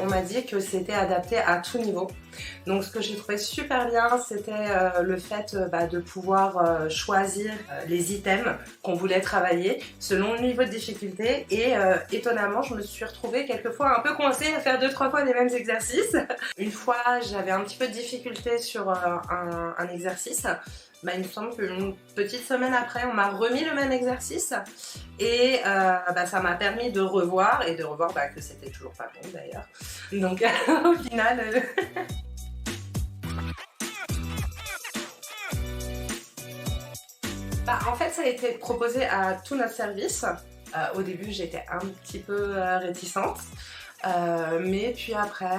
on m'a dit que c'était adapté à tout niveau. Donc ce que j'ai trouvé super bien, c'était le fait de pouvoir choisir les items qu'on voulait travailler selon le niveau de difficulté et étonnamment je me suis retrouvée quelquefois un peu coincée à faire 2-3 fois les mêmes exercices. Une fois j'avais un petit peu de difficulté sur un exercice. Il me semble qu'une petite semaine après, on m'a remis le même exercice et ça m'a permis de revoir et de revoir que c'était toujours pas bon d'ailleurs. Donc au final... En fait, ça a été proposé à tout notre service. Au début, j'étais un petit peu réticente. Mais puis après,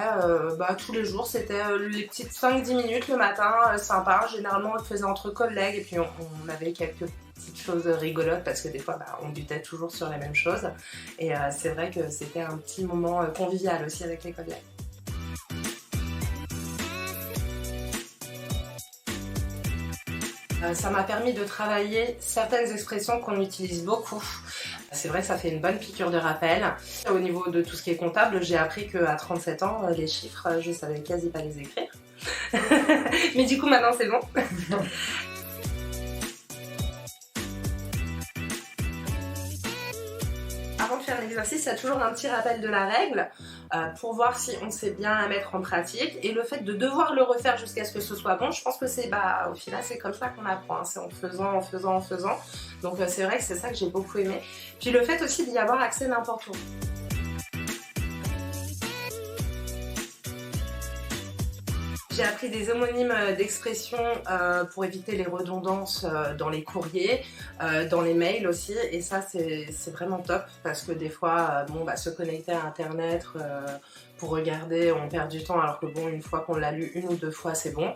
tous les jours, c'était les petites 5-10 minutes le matin, sympa. Généralement, on le faisait entre collègues et puis on avait quelques petites choses rigolotes parce que des fois, on butait toujours sur les mêmes choses. Et c'est vrai que c'était un petit moment convivial aussi avec les collègues. Ça m'a permis de travailler certaines expressions qu'on utilise beaucoup. C'est vrai que ça fait une bonne piqûre de rappel. Au niveau de tout ce qui est comptable, j'ai appris qu'à 37 ans, les chiffres, je savais quasi pas les écrire. Mais du coup, maintenant, c'est bon. Avant de faire l'exercice, il y a toujours un petit rappel de la règle pour voir si on sait bien la mettre en pratique. Et le fait de devoir le refaire jusqu'à ce que ce soit bon, je pense que c'est au final c'est comme ça qu'on apprend, hein. C'est en faisant. Donc c'est vrai que c'est ça que j'ai beaucoup aimé. Puis le fait aussi d'y avoir accès n'importe où. J'ai appris des homonymes d'expressions pour éviter les redondances dans les courriers, dans les mails aussi, et ça c'est vraiment top parce que des fois se connecter à internet pour regarder, on perd du temps alors que une fois qu'on l'a lu 1 ou 2 fois c'est bon.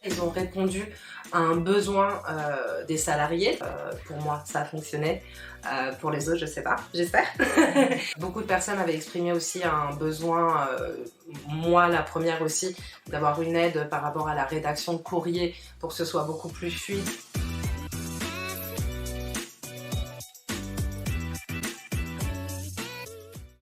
Ils ont répondu à un besoin des salariés. Pour moi, ça a fonctionné. Pour les autres, je sais pas, j'espère. Beaucoup de personnes avaient exprimé aussi un besoin, moi la première aussi, d'avoir une aide par rapport à la rédaction de courrier pour que ce soit beaucoup plus fluide.